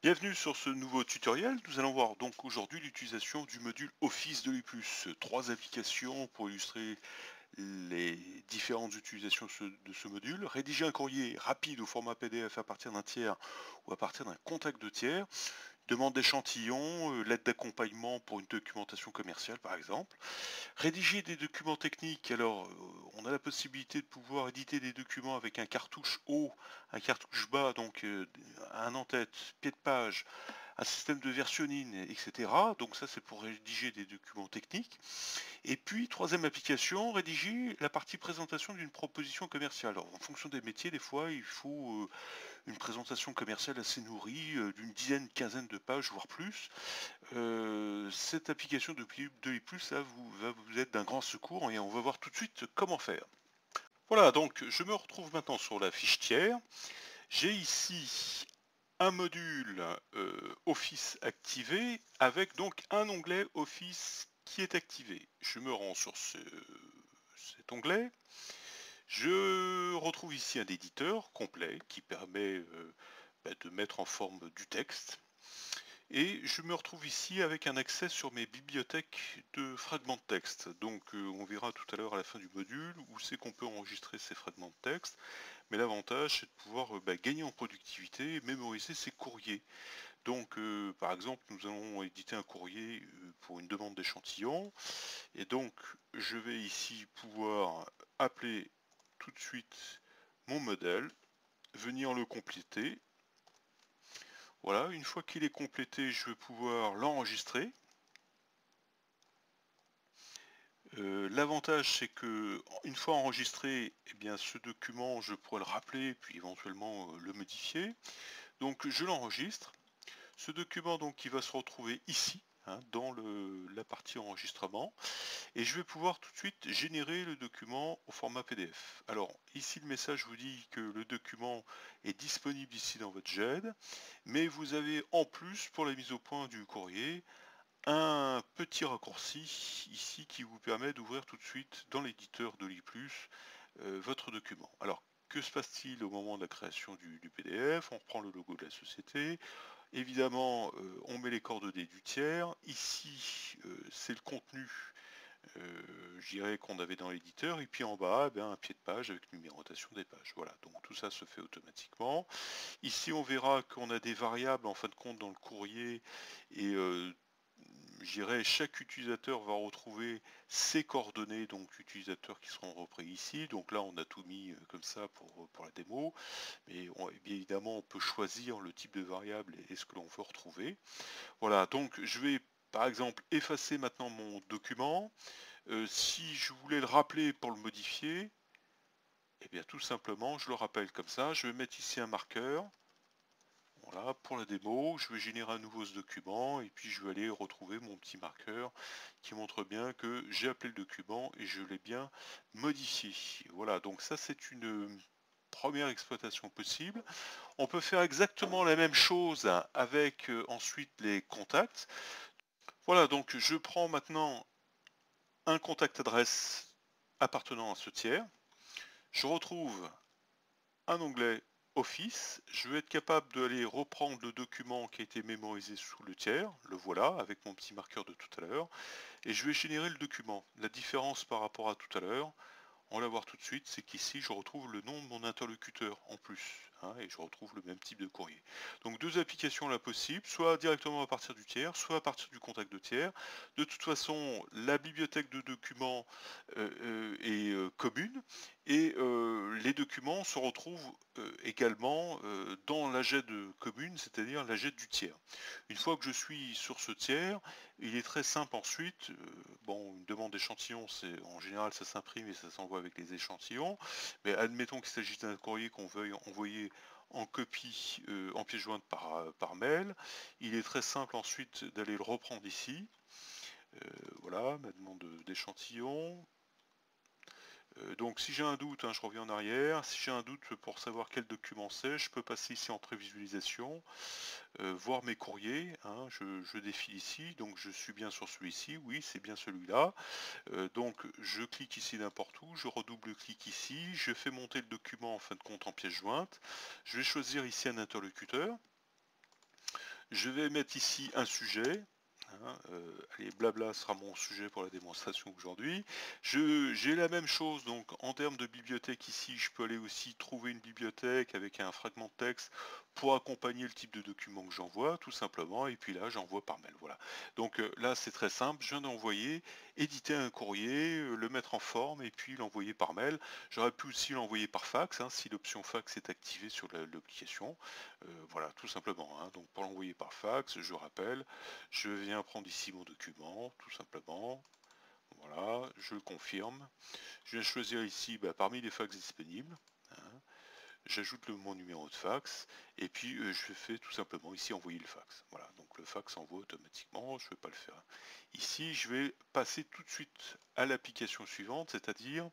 Bienvenue sur ce nouveau tutoriel. Nous allons voir donc aujourd'hui l'utilisation du module Office de l'E+. Trois applications pour illustrer les différentes utilisations de ce module. Rédiger un courrier rapide au format PDF à partir d'un tiers ou à partir d'un contact de tiers. Demande d'échantillons, lettre d'accompagnement pour une documentation commerciale par exemple. Rédiger des documents techniques, alors on a la possibilité de pouvoir éditer des documents avec un cartouche haut, un cartouche bas, donc un en-tête, pied de page, un système de versionning, etc. Donc ça c'est pour rédiger des documents techniques. Et puis, troisième application, rédiger la partie présentation d'une proposition commerciale. Alors, en fonction des métiers, des fois, il faut une présentation commerciale assez nourrie, d'une dizaine, quinzaine de pages, voire plus. Cette application de l'E+, là, va vous être d'un grand secours et on va voir tout de suite comment faire. Voilà, donc je me retrouve maintenant sur la fiche tiers. J'ai ici un module Office activé avec donc un onglet Office qui est activé. Je me rends sur cet onglet. Je retrouve ici un éditeur complet qui permet de mettre en forme du texte. Et je me retrouve ici avec un accès sur mes bibliothèques de fragments de texte. Donc on verra tout à l'heure à la fin du module où c'est qu'on peut enregistrer ces fragments de texte. Mais l'avantage c'est de pouvoir gagner en productivité et mémoriser ces courriers. Donc par exemple nous allons éditer un courrier pour une demande d'échantillon. Et donc je vais ici pouvoir appeler tout de suite mon modèle, venir le compléter. Voilà, une fois qu'il est complété, je vais pouvoir l'enregistrer. L'avantage c'est que une fois enregistré, eh bien, ce document je pourrais le rappeler puis éventuellement le modifier. Donc je l'enregistre. Ce document donc qui va se retrouver ici, hein, dans la partie enregistrement. Et je vais pouvoir tout de suite générer le document au format PDF. Alors ici le message vous dit que le document est disponible ici dans votre GED, mais vous avez en plus pour la mise au point du courrier un petit raccourci ici qui vous permet d'ouvrir tout de suite dans l'éditeur de l'E+, votre document. Alors que se passe-t-il au moment de la création du PDF? On reprend le logo de la société. Évidemment, on met les coordonnées du tiers. Ici, c'est le contenu je dirais qu'on avait dans l'éditeur, et puis en bas, un pied de page avec numérotation des pages. Voilà, donc tout ça se fait automatiquement. Ici, on verra qu'on a des variables en fin de compte dans le courrier, et je dirais chaque utilisateur va retrouver ses coordonnées, donc utilisateurs qui seront repris ici. Donc là, on a tout mis comme ça pour la démo, mais bien évidemment, on peut choisir le type de variable et ce que l'on veut retrouver. Voilà, donc je vais par exemple effacer maintenant mon document. Si je voulais le rappeler pour le modifier, eh bien tout simplement je le rappelle comme ça. Je vais mettre ici un marqueur. Voilà, pour la démo, je vais générer à nouveau ce document et puis je vais aller retrouver mon petit marqueur qui montre bien que j'ai appelé le document et je l'ai bien modifié. Voilà, donc ça c'est une première exploitation possible. On peut faire exactement la même chose avec ensuite les contacts. Voilà, donc je prends maintenant un contact adresse appartenant à ce tiers. Je retrouve un onglet Office. Je vais être capable d'aller reprendre le document qui a été mémorisé sous le tiers. Le voilà, avec mon petit marqueur de tout à l'heure. Et je vais générer le document. La différence par rapport à tout à l'heure, on va la voir tout de suite, c'est qu'ici je retrouve le nom de mon interlocuteur en plus, hein, et je retrouve le même type de courrier. Donc deux applications là possibles, soit directement à partir du tiers, soit à partir du contact de tiers. De toute façon, la bibliothèque de documents est commune, et les documents se retrouvent également dans la GED commune, c'est-à-dire la GED du tiers. Une fois que je suis sur ce tiers, il est très simple ensuite. Bon, une demande d'échantillon, c'est en général ça s'imprime et ça s'envoie avec les échantillons. Mais admettons qu'il s'agisse d'un courrier qu'on veuille envoyer en copie, en pièce jointe par mail. Il est très simple ensuite d'aller le reprendre ici. Voilà, ma demande d'échantillon. Donc si j'ai un doute, hein, je reviens en arrière. Si j'ai un doute pour savoir quel document c'est, je peux passer ici en prévisualisation. Voir mes courriers, hein, je défile ici, donc je suis bien sur celui-ci, oui c'est bien celui-là. Donc je clique ici n'importe où, je redouble-clique ici, je fais monter le document en fin de compte en pièce jointe, je vais choisir ici un interlocuteur. Je vais mettre ici un sujet. Allez, blabla sera mon sujet pour la démonstration aujourd'hui. J'ai la même chose, donc en termes de bibliothèque ici, je peux aller aussi trouver une bibliothèque avec un fragment de texte pour accompagner le type de document que j'envoie, tout simplement, et puis là, j'envoie par mail. Voilà. Donc là, c'est très simple, je viens d'envoyer, éditer un courrier, le mettre en forme, et puis l'envoyer par mail. J'aurais pu aussi l'envoyer par fax, hein, si l'option fax est activée sur l'application. Voilà, tout simplement, hein. Donc pour l'envoyer par fax, je rappelle, je viens prendre ici mon document, tout simplement. Voilà, je le confirme. Je viens choisir ici parmi les fax disponibles, hein. J'ajoute mon numéro de fax et puis je fais tout simplement ici envoyer le fax. Voilà, donc le fax envoie automatiquement, je ne vais pas le faire ici. Je vais passer tout de suite à l'application suivante, c'est-à-dire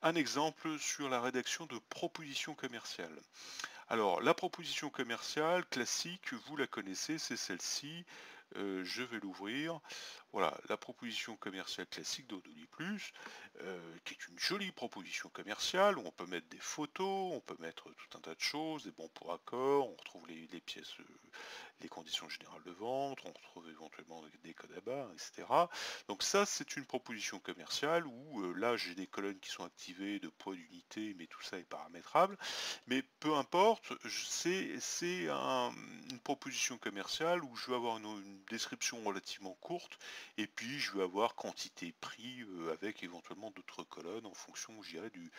un exemple sur la rédaction de propositions commerciales. Alors, la proposition commerciale classique, vous la connaissez, c'est celle-ci. Je vais l'ouvrir. Voilà, la proposition commerciale classique d'Odoli Plus, qui est une jolie proposition commerciale où on peut mettre des photos, on peut mettre tout un tas de choses, des bons pour accord, on retrouve les pièces, les conditions générales de vente, on retrouve éventuellement des codes à barres, etc. Donc ça, c'est une proposition commerciale où là, j'ai des colonnes qui sont activées de poids d'unité, mais tout ça est paramétrable. Mais peu importe, c'est une proposition commerciale où je vais avoir une description relativement courte et puis je vais avoir quantité prix avec éventuellement d'autres colonnes en fonction, je dirais, du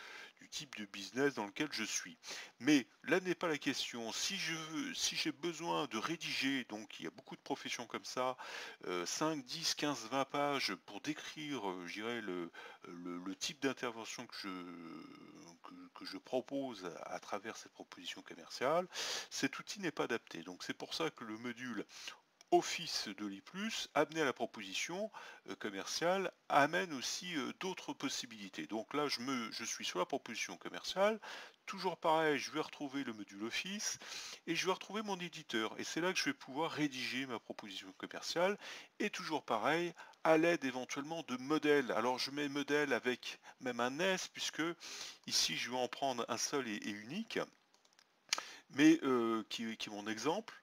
type de business dans lequel je suis. Mais là n'est pas la question. Si j'ai besoin de rédiger, donc il y a beaucoup de professions comme ça, 5, 10, 15, 20 pages pour décrire, je dirais, le type d'intervention que je propose à travers cette proposition commerciale, cet outil n'est pas adapté. Donc c'est pour ça que le module Office de l'I+, amené à la proposition commerciale, amène aussi d'autres possibilités. Donc là, je suis sur la proposition commerciale. Toujours pareil, je vais retrouver le module Office et je vais retrouver mon éditeur. Et c'est là que je vais pouvoir rédiger ma proposition commerciale. Et toujours pareil, à l'aide éventuellement de modèles. Alors je mets modèle avec même un S, puisque ici je vais en prendre un seul et unique, mais qui est mon exemple,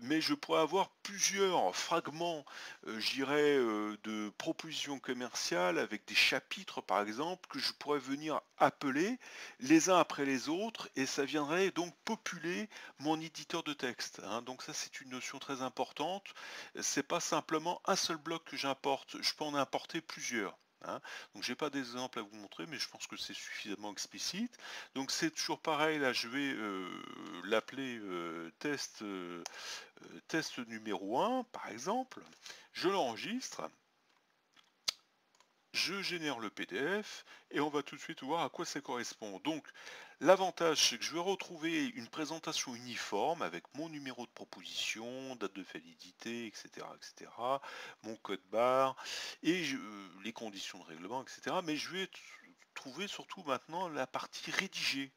mais je pourrais avoir plusieurs fragments, je dirais, de propositions commerciales avec des chapitres, par exemple, que je pourrais venir appeler les uns après les autres, et ça viendrait donc populer mon éditeur de texte, hein. Donc ça, c'est une notion très importante. C'est pas simplement un seul bloc que j'importe, je peux en importer plusieurs, hein. Donc j'ai pas d'exemple à vous montrer, mais je pense que c'est suffisamment explicite. Donc c'est toujours pareil, là je vais l'appeler test numéro 1 par exemple, je l'enregistre, je génère le PDF et on va tout de suite voir à quoi ça correspond. Donc l'avantage, c'est que je vais retrouver une présentation uniforme avec mon numéro de proposition, date de validité, etc., mon code barre et les conditions de règlement, etc. Mais je vais trouver surtout maintenant la partie rédigée.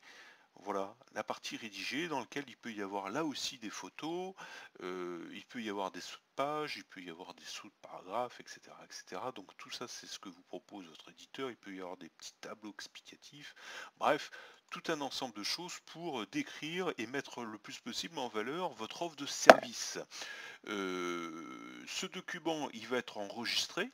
Voilà, la partie rédigée dans laquelle il peut y avoir là aussi des photos, il peut y avoir des sous de pages, il peut y avoir des sous de paragraphes, etc., etc. Donc tout ça, c'est ce que vous propose votre éditeur. Il peut y avoir des petits tableaux explicatifs. Bref, tout un ensemble de choses pour décrire et mettre le plus possible en valeur votre offre de service. Ce document, il va être enregistré.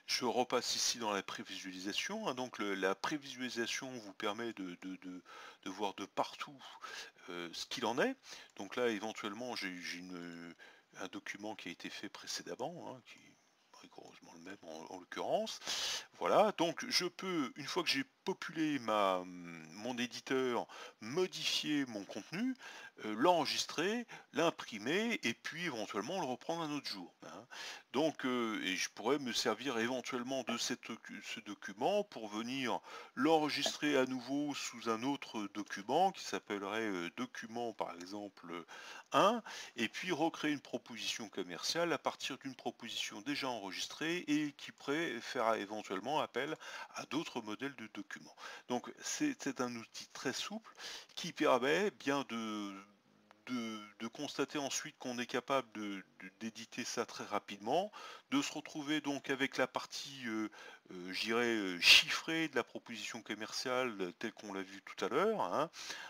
Je repasse ici dans la prévisualisation, hein. Donc la prévisualisation vous permet de voir de partout ce qu'il en est. Donc là, éventuellement, j'ai un document qui a été fait précédemment, hein, qui est rigoureusement le même en l'occurrence. Voilà, donc je peux, une fois que j'ai populé mon éditeur, modifier mon contenu, l'enregistrer, l'imprimer et puis éventuellement le reprendre un autre jour, hein. Donc, et je pourrais me servir éventuellement de ce document pour venir l'enregistrer à nouveau sous un autre document qui s'appellerait document par exemple 1, et puis recréer une proposition commerciale à partir d'une proposition déjà enregistrée et qui pourrait faire éventuellement appel à d'autres modèles de documents. Donc c'est un outil très souple qui permet bien de constater ensuite qu'on est capable d'éditer ça très rapidement, de se retrouver donc avec la partie, je dirais, chiffrée de la proposition commerciale telle qu'on l'a vu tout à l'heure, hein,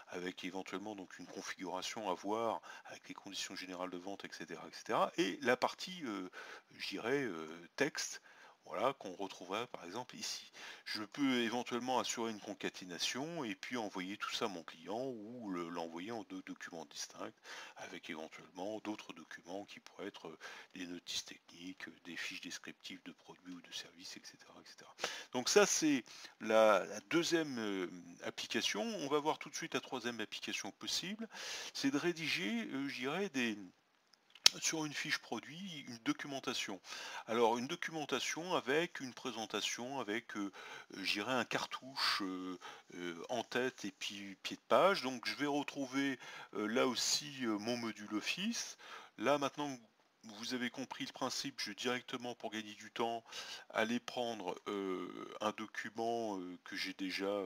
avec éventuellement donc une configuration à voir avec les conditions générales de vente, etc., etc., et la partie, je dirais, texte. Voilà, qu'on retrouvera par exemple ici. Je peux éventuellement assurer une concaténation et puis envoyer tout ça à mon client ou l'envoyer en deux documents distincts avec éventuellement d'autres documents qui pourraient être des notices techniques, des fiches descriptives de produits ou de services, etc., etc. Donc ça c'est la deuxième application. On va voir tout de suite la troisième application possible. C'est de rédiger, je dirais, sur une fiche produit, une documentation. Alors une documentation avec une présentation, avec je dirais un cartouche en tête et puis pied de page. Donc je vais retrouver là aussi mon module Office. Là maintenant vous avez compris le principe, je vais directement pour gagner du temps aller prendre un document que j'ai déjà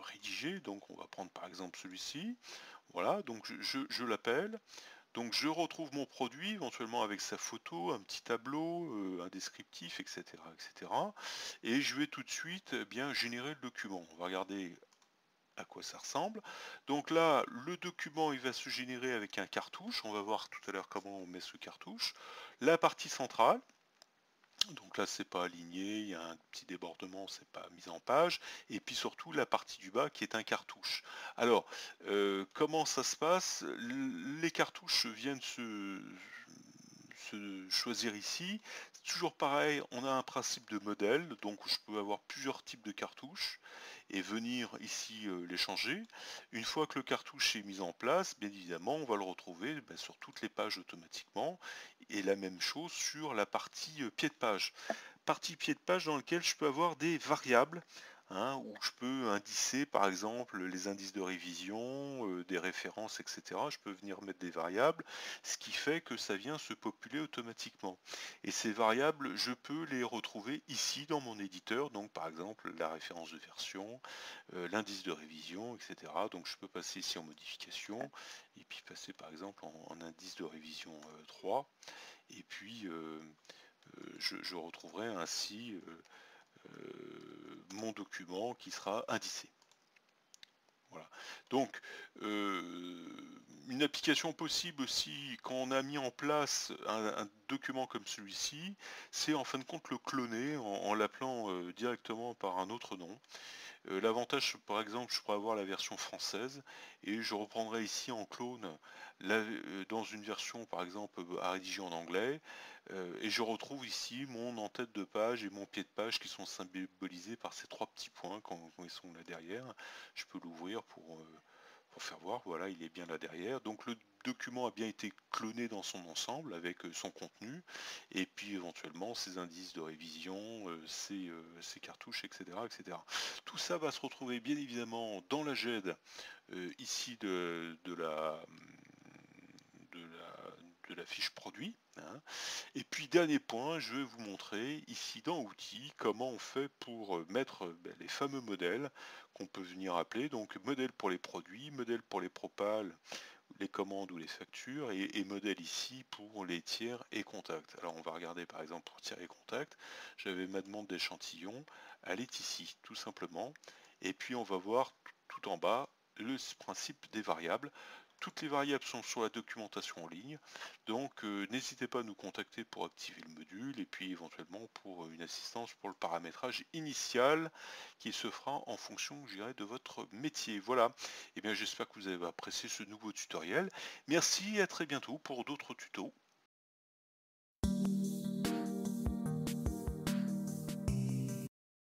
rédigé. Donc on va prendre par exemple celui-ci. Voilà, donc je l'appelle. Donc je retrouve mon produit, éventuellement avec sa photo, un petit tableau, un descriptif, etc., etc. Et je vais tout de suite bien générer le document. On va regarder à quoi ça ressemble. Donc là, le document, il va se générer avec un cartouche. On va voir tout à l'heure comment on met ce cartouche. La partie centrale. Donc là, c'est pas aligné, il y a un petit débordement, c'est pas mis en page. Et puis surtout la partie du bas qui est un cartouche. Alors, comment ça se passe? Les cartouches viennent se choisir ici. C'est toujours pareil, on a un principe de modèle, donc je peux avoir plusieurs types de cartouches et venir ici les changer. Une fois que le cartouche est mis en place, bien évidemment, on va le retrouver sur toutes les pages automatiquement. Et la même chose sur la partie pied de page. Partie pied de page dans laquelle je peux avoir des variables, hein, où je peux indicer par exemple les indices de révision, des références, etc. Je peux venir mettre des variables, ce qui fait que ça vient se populer automatiquement. Et ces variables, je peux les retrouver ici dans mon éditeur, donc par exemple la référence de version, l'indice de révision, etc. Donc je peux passer ici en modification, et puis passer par exemple en indice de révision 3, et puis je retrouverai ainsi mon document qui sera indicé. Voilà. Donc, une application possible aussi, quand on a mis en place un document comme celui-ci, c'est en fin de compte le cloner en l'appelant directement par un autre nom. L'avantage, par exemple, je pourrais avoir la version française et je reprendrai ici en clone dans une version, par exemple, à rédiger en anglais. Et je retrouve ici mon en-tête de page et mon pied de page qui sont symbolisés par ces trois petits points quand ils sont là derrière. Je peux l'ouvrir pour faire voir, voilà, il est bien là derrière. Donc le document a bien été cloné dans son ensemble avec son contenu et puis éventuellement ses indices de révision, ses cartouches, etc., etc. Tout ça va se retrouver bien évidemment dans la GED ici de la fiche produit, hein. Et puis dernier point, je vais vous montrer ici dans outils comment on fait pour mettre les fameux modèles qu'on peut venir appeler, donc modèle pour les produits, modèle pour les propales, les commandes ou les factures, et modèle ici pour les tiers et contacts. Alors on va regarder par exemple pour tiers et contacts, j'avais ma demande d'échantillon, elle est ici tout simplement, et puis on va voir tout en bas le principe des variables. Toutes les variables sont sur la documentation en ligne, donc n'hésitez pas à nous contacter pour activer le module et puis éventuellement pour une assistance pour le paramétrage initial qui se fera en fonction, je dirais, de votre métier. Voilà, et bien j'espère que vous avez apprécié ce nouveau tutoriel. Merci et à très bientôt pour d'autres tutos.